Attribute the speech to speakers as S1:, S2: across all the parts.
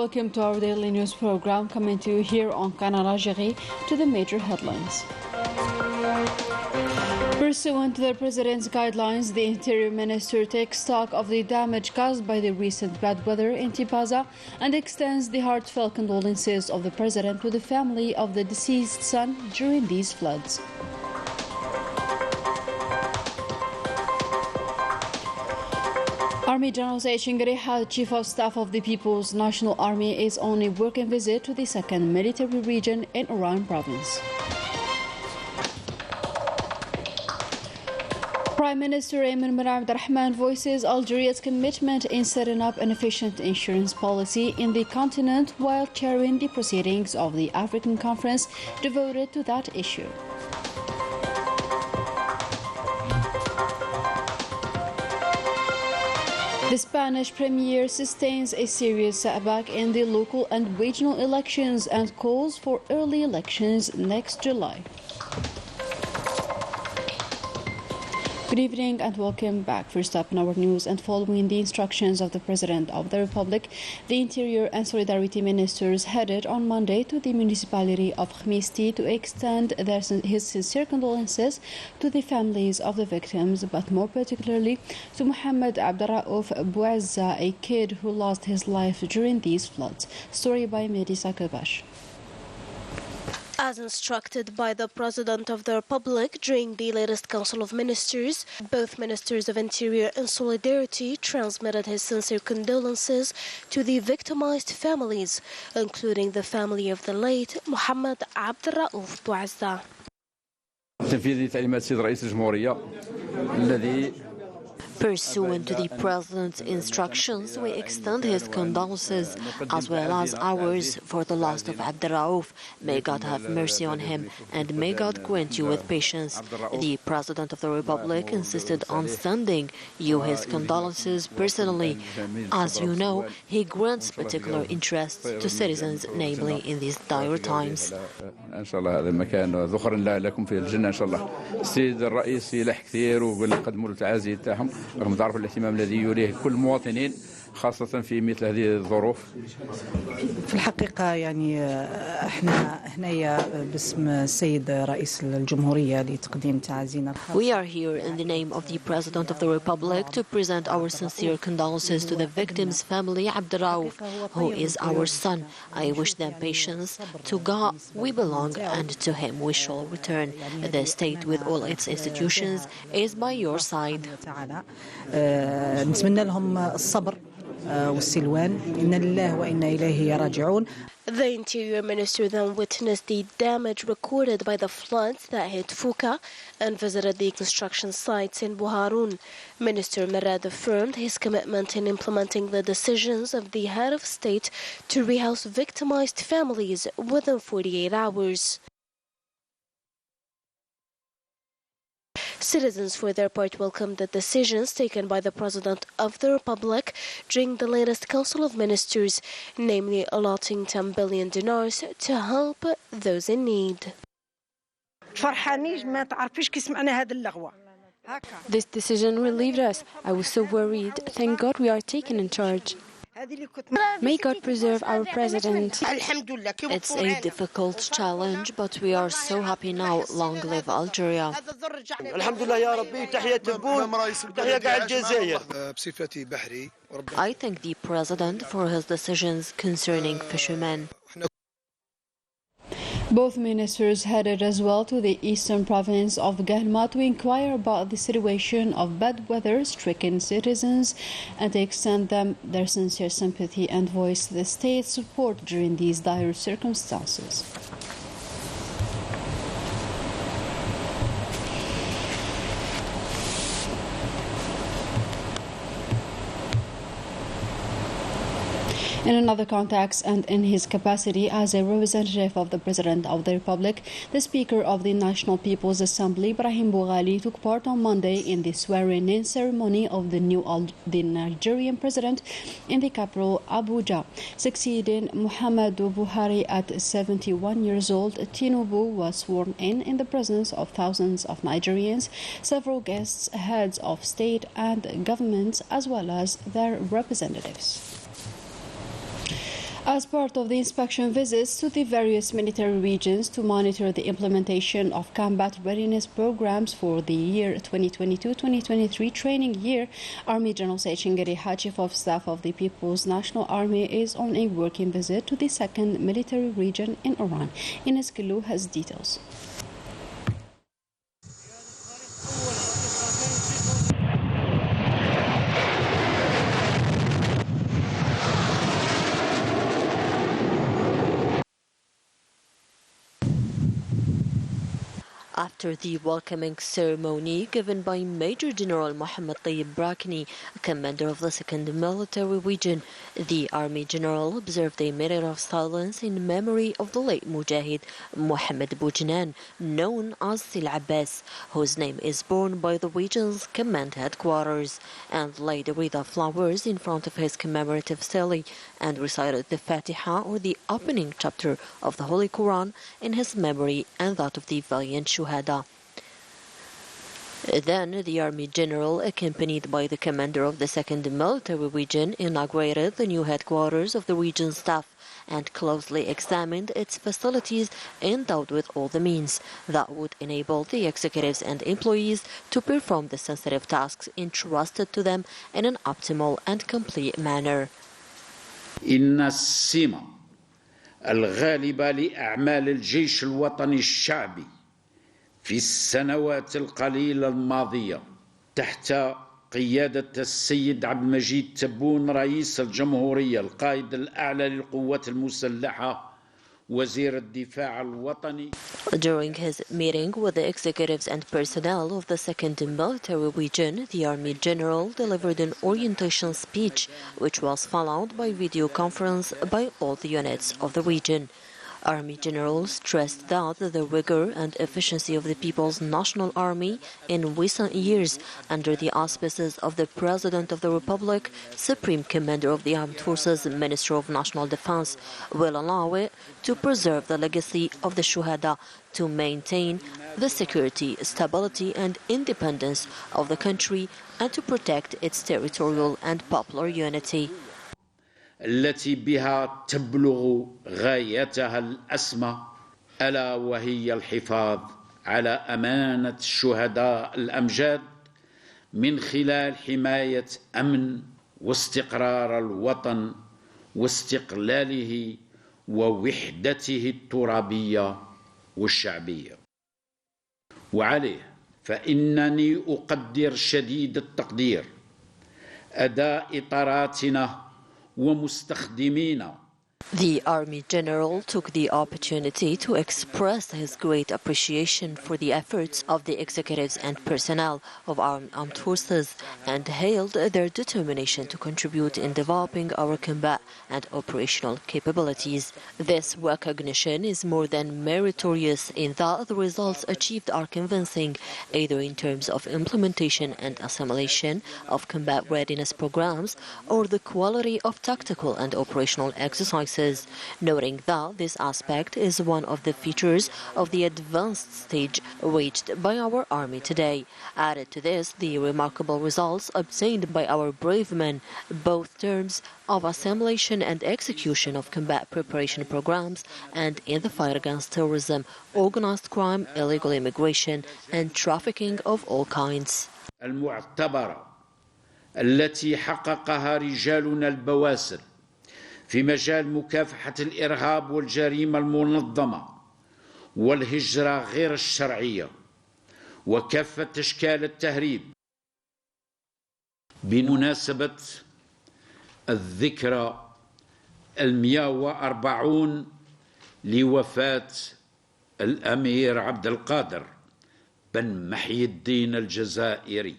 S1: Welcome to our daily news program, coming to you here on Canal Algérie. To the major headlines. Pursuant to the President's guidelines, the Interior Minister takes stock of the damage caused by the recent bad weather in Tipaza and extends the heartfelt condolences of the President to the family of the deceased son during these floods. Army General Said Shingariha, Chief of Staff of the People's National Army, is on a working visit to the 2nd Military Region in Oran Province. Prime Minister Ayman bin Abdurrahman voices Algeria's commitment in setting up an efficient insurance policy in the continent while chairing the proceedings of the African Conference devoted to that issue. The Spanish Premier sustains a serious setback in the local and regional elections and calls for early elections next July. Good evening and welcome back. First up in our news, and following the instructions of the President of the Republic, the Interior and Solidarity Ministers headed on Monday to the municipality of Khmisti to extend his sincere condolences to the families of the victims, but more particularly to Mohammed Abdelraouf Bouazza, a kid who lost his life during these floods. Story by Mehdi Sakabash.
S2: As instructed by the President of the Republic during the latest Council of Ministers, both Ministers of Interior and Solidarity transmitted his sincere condolences to the victimized families, including the family of the late Mohammed Abdelraouf Bouazza.
S3: تنفيذ تعليمات السيد رئيس الجمهورية الذي
S4: Pursuant to the President's instructions, we extend his condolences as well as ours for the loss of Abdelraouf. May God have mercy on him and may God grant you with patience. The President of the Republic insisted on sending you his condolences personally. As you know, he grants particular interest to citizens, namely in these dire times.
S3: إن شاء الله هذا المكان ذخر لكم في الجنة إن شاء الله. السيد الرئيس يلح كثير وقال قدموا له التعازي تاعهم رغم تعرفوا الاهتمام الذي يوليه كل المواطنين خاصة في مثل هذه الظروف.
S5: في الحقيقة يعني احنا هنايا باسم السيد رئيس الجمهورية لتقديم تعازينا.
S4: We are here in the name of the President of the Republic to present our sincere condolences to the victim's family, Abdelraouf, who is our son. I wish them patience. To God we belong and to him we shall return. The state with all its institutions is by your side.
S5: نتمنى لهم الصبر والسلوان إنا لله وإنا إليه راجعون.
S2: The Interior Minister then witnessed the damage recorded by the floods that hit Fouka and visited the construction sites in Bouharoun. Minister Merad affirmed his commitment in implementing the decisions of the head of state to rehouse victimized families within 48 hours. Citizens, for their part, welcomed the decisions taken by the President of the Republic during the latest Council of Ministers, namely allotting 10 billion dinars to help those in need.
S6: This decision relieved us. I was so worried. Thank God we are taken in charge. May God preserve our president.
S4: It's a difficult challenge, but we are so happy now. Long live Algeria. I thank the President for his decisions concerning fishermen.
S1: Both ministers headed as well to the eastern province of Galma to inquire about the situation of bad weather-stricken citizens and to extend them their sincere sympathy and voice the state's support during these dire circumstances. In another context, and in his capacity as a representative of the President of the Republic, the Speaker of the National People's Assembly, Brahim Boughali, took part on Monday in the swearing-in ceremony of the Nigerian President in the capital, Abuja. Succeeding Muhammadu Buhari at 71 years old, Tinubu was sworn in the presence of thousands of Nigerians, several guests, heads of state and governments, as well as their representatives. As part of the inspection visits to the various military regions to monitor the implementation of combat readiness programs for the year 2022-2023 training year, Army General Said Chingari, Chief of Staff of the People's National Army, is on a working visit to the 2nd Military Region in Iran. Ines Gilou has details.
S4: After the welcoming ceremony given by Major General Mohammed Tayyib Brakni, commander of the 2nd Military Region, the Army General observed a minute of silence in memory of the late Mujahid Mohammed Boujanan, known as Sil Abbas, whose name is borne by the region's command headquarters, and laid Rida flowers in front of his commemorative stele and recited the Fatiha, or the opening chapter of the Holy Quran, in his memory and that of the valiant Shuhada. Then the Army General, accompanied by the commander of the 2nd Military Region, inaugurated the new headquarters of the region's staff and closely examined its facilities, endowed with all the means that would enable the executives and employees to perform the sensitive tasks entrusted to them in an optimal and complete manner.
S7: إن السمة الغالبة لأعمال الجيش الوطني الشعبي في السنوات القليلة الماضية تحت قيادة السيد عبد المجيد تبون رئيس الجمهورية القائد الأعلى للقوات المسلحة وزير الدفاع الوطني.
S4: During his meeting with the executives and personnel of the 2nd Military Region, the Army General delivered an orientation speech, which was followed by video conference by all the units of the region. Army General stressed that the rigor and efficiency of the People's National Army in recent years, under the auspices of the President of the Republic, Supreme Commander of the Armed Forces, Minister of National Defense, will allow it to preserve the legacy of the Shuhada, to maintain the security, stability and independence of the country, and to protect its territorial and popular unity.
S7: التي بها تبلغ غايتها الأسمى، ألا وهي الحفاظ على أمانة الشهداء الأمجاد من خلال حماية أمن واستقرار الوطن واستقلاله ووحدته الترابية والشعبية. وعليه فإنني أقدر شديد التقدير أداء إطاراتنا ومستخدمينا.
S4: The Army General took the opportunity to express his great appreciation for the efforts of the executives and personnel of our armed forces and hailed their determination to contribute in developing our combat and operational capabilities. This recognition is more than meritorious in that the results achieved are convincing, either in terms of implementation and assimilation of combat readiness programs or the quality of tactical and operational exercises, noting that this aspect is one of the features of the advanced stage reached by our Army today. Added to this, the remarkable results obtained by our brave men, both terms of assimilation and execution of combat preparation programs, and in the fight against terrorism, organized crime, illegal immigration, and trafficking of all kinds.
S7: المعتبرة التي حققها رجالنا البواسل في مجال مكافحة الإرهاب والجريمة المنظمة والهجرة غير الشرعية وكافة أشكال التهريب، بمناسبة الذكرى 140 لوفاة الأمير عبد القادر بن محي الدين الجزائري.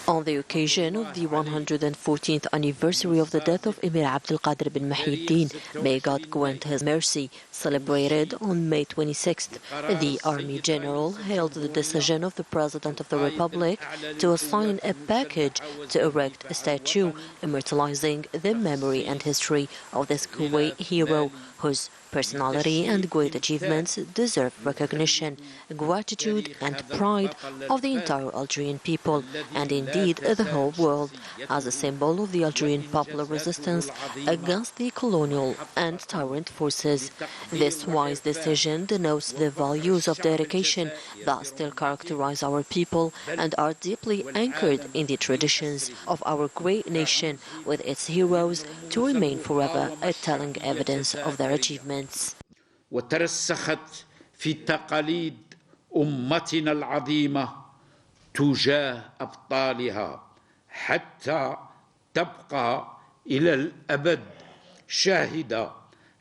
S4: On the occasion of the 114th anniversary of the death of Emir Abdul Qadir bin Mahyiddin, may God grant his mercy, celebrated on May 26th, the Army General hailed the decision of the President of the Republic to assign a package to erect a statue immortalizing the memory and history of this great hero whose personality and great achievements deserve recognition, gratitude and pride of the entire Algerian people and indeed the whole world, as a symbol of the Algerian popular resistance against the colonial and tyrant forces. This wise decision denotes the values of dedication that still characterize our people and are deeply anchored in the traditions of our great nation, with its heroes to remain forever a telling evidence of their achievements.
S7: وترسخت في تقاليد أمتنا العظيمة تجاه أبطالها حتى تبقى إلى الأبد شاهدة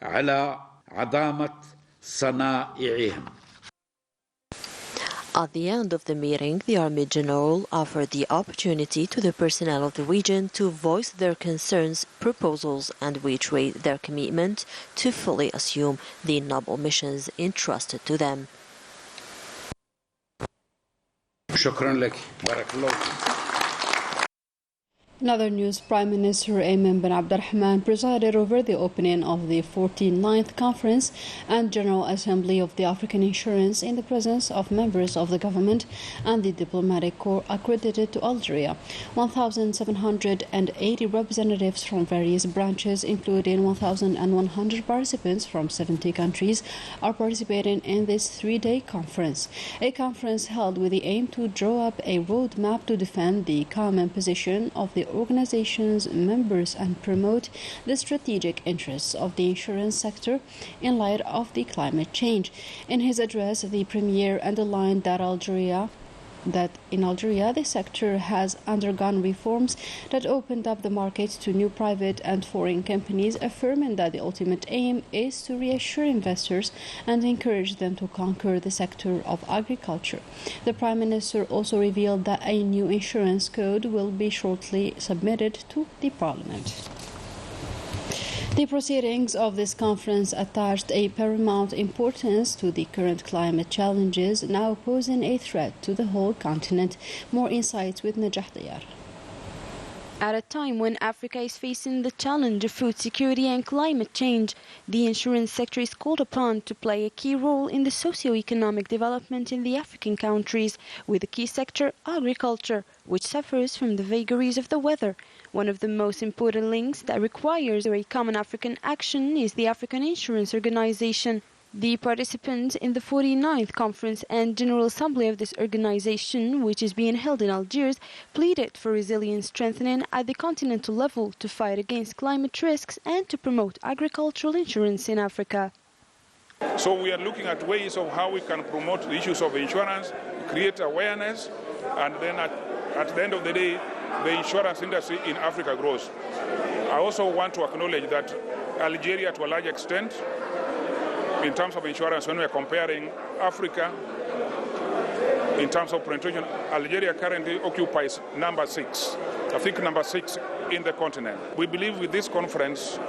S7: على عظمة صنائعهم.
S4: At the end of the meeting, the Army General offered the opportunity to the personnel of the region to voice their concerns, proposals, and reiterate their commitment to fully assume the noble missions entrusted to them.
S7: شكرا لك. بارك الله.
S1: In other news, Prime Minister Ayman bin Abdurrahman presided over the opening of the 49th Conference and General Assembly of the African Insurance in the presence of members of the government and the diplomatic corps accredited to Algeria. 1,780 representatives from various branches, including 1,100 participants from 70 countries, are participating in this three-day conference. A conference held with the aim to draw up a roadmap to defend the common position of the organization's members and promote the strategic interests of the insurance sector in light of the climate change. In his address, the Premier underlined that in Algeria the sector has undergone reforms that opened up the market to new private and foreign companies, affirming that the ultimate aim is to reassure investors and encourage them to conquer the sector of agriculture. The Prime Minister also revealed that a new insurance code will be shortly submitted to the Parliament. The proceedings of this conference attached a paramount importance to the current climate challenges now posing a threat to the whole continent. More insights with Najah Diyar.
S6: At a time when Africa is facing the challenge of food security and climate change, the insurance sector is called upon to play a key role in the socio-economic development in the African countries, with the key sector agriculture, which suffers from the vagaries of the weather. One of the most important links that requires a common African action is the African Insurance Organization. The participants in the 49th Conference and General Assembly of this organization, which is being held in Algiers, pleaded for resilience strengthening at the continental level to fight against climate risks and to promote agricultural insurance in Africa.
S8: So we are looking at ways of how we can promote the issues of insurance, create awareness, and then at the end of the day, the insurance industry in Africa grows. I also want to acknowledge that Algeria, to a large extent, in terms of insurance, when we are comparing Africa, in terms of penetration, Algeria currently occupies number 6. I think number 6 in the continent. We believe with this conference,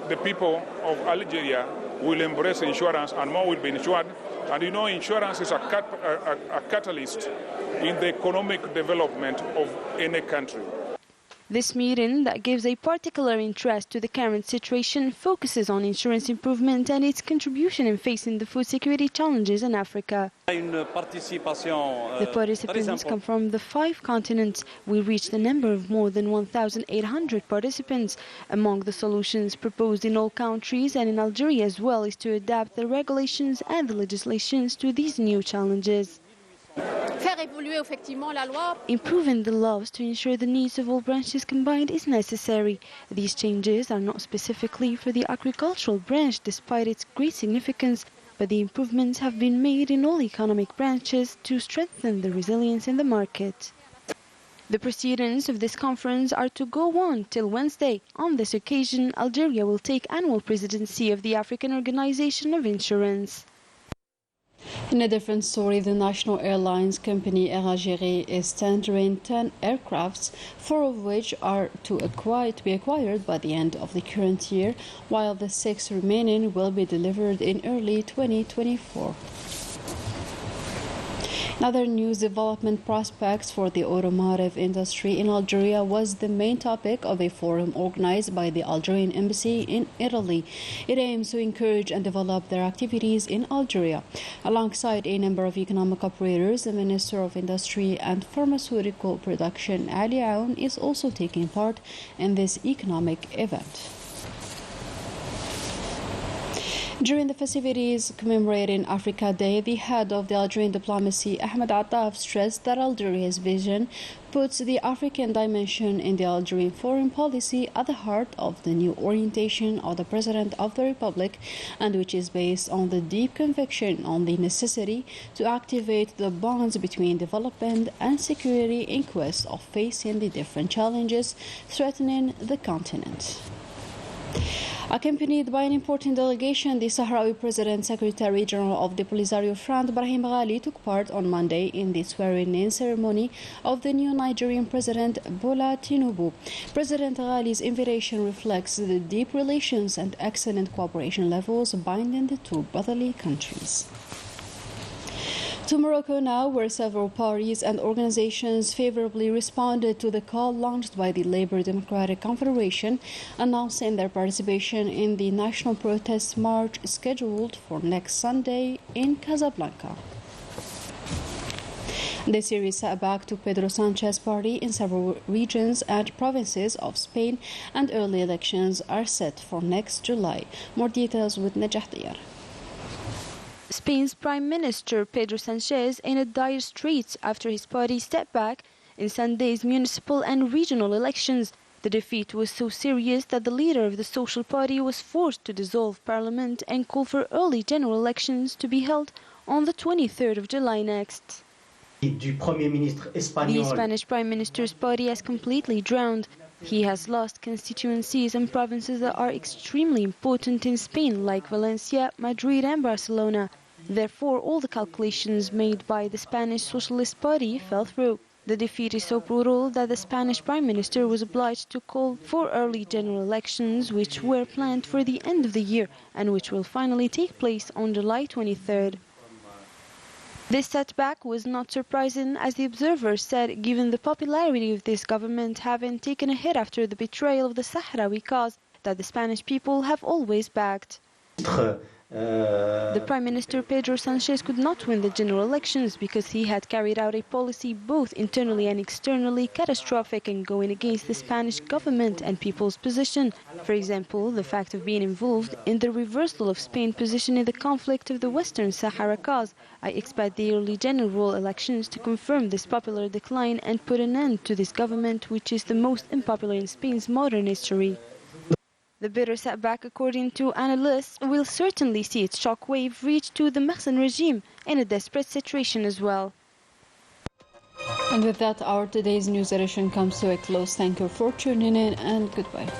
S8: the people of Algeria will embrace insurance and more will be insured. And you know, insurance is a catalyst in the economic development of any country.
S6: This meeting, that gives a particular interest to the current situation, focuses on insurance improvement and its contribution in facing the food security challenges in Africa. The participants come from the 5 continents. We reached a number of more than 1,800 participants. Among the solutions proposed in all countries and in Algeria as well is to adapt the regulations and the legislations to these new challenges. Improving the laws to ensure the needs of all branches combined is necessary. These changes are not specifically for the agricultural branch despite its great significance, but the improvements have been made in all economic branches to strengthen the resilience in the market. The proceedings of this conference are to go on till Wednesday. On this occasion, Algeria will take annual presidency of the African Organization of Insurance.
S1: In a different story, the national airlines company Algérie is tendering 10 aircrafts, 4 of which are to be acquired by the end of the current year, while the 6 remaining will be delivered in early 2024. Other news: development prospects for the automotive industry in Algeria was the main topic of a forum organized by the Algerian embassy in Italy. It aims to encourage and develop their activities in Algeria. Alongside a number of economic operators, the Minister of Industry and Pharmaceutical Production, Ali Aoun, is also taking part in this economic event. During the festivities commemorating Africa Day, the head of the Algerian diplomacy, Ahmed Attaf, stressed that Algeria's vision puts the African dimension in the Algerian foreign policy at the heart of the new orientation of the President of the Republic, and which is based on the deep conviction on the necessity to activate the bonds between development and security in quest of facing the different challenges threatening the continent. Accompanied by an important delegation, the Sahrawi President Secretary General of the Polisario Front, Brahim Ghali, took part on Monday in the swearing-in ceremony of the new Nigerian President Bola Tinubu. President Ghali's invitation reflects the deep relations and excellent cooperation levels binding the two brotherly countries. To Morocco now, where several parties and organizations favorably responded to the call launched by the Labour Democratic Confederation, announcing their participation in the national protest march scheduled for next Sunday in Casablanca. The series setback to Pedro Sanchez's party in several regions and provinces of Spain, and early elections are set for next July. More details with Najah Diyar.
S6: Spain's Prime Minister Pedro Sanchez in a dire straits after his party stepped back in Sunday's municipal and regional elections. The defeat was so serious that the leader of the Social Party was forced to dissolve parliament and call for early general elections to be held on the 23rd of July next. The Spanish Prime Minister's party has completely drowned. He has lost constituencies and provinces that are extremely important in Spain, like Valencia, Madrid and Barcelona. Therefore, all the calculations made by the Spanish Socialist Party fell through. The defeat is so brutal that the Spanish Prime Minister was obliged to call for early general elections, which were planned for the end of the year and which will finally take place on July 23rd. This setback was not surprising, as the observers said, given the popularity of this government having taken a hit after the betrayal of the Sahrawi cause that the Spanish people have always backed. The Prime Minister Pedro Sanchez could not win the general elections because he had carried out a policy both internally and externally catastrophic and going against the Spanish government and people's position. For example, the fact of being involved in the reversal of Spain's position in the conflict of the Western Sahara cause. I expect the early general elections to confirm this popular decline and put an end to this government, which is the most unpopular in Spain's modern history. The bitter setback, according to analysts, will certainly see its shockwave reach to the Mersin regime in a desperate situation as well.
S1: And with that, our today's news edition comes to a close. Thank you for tuning in, and goodbye.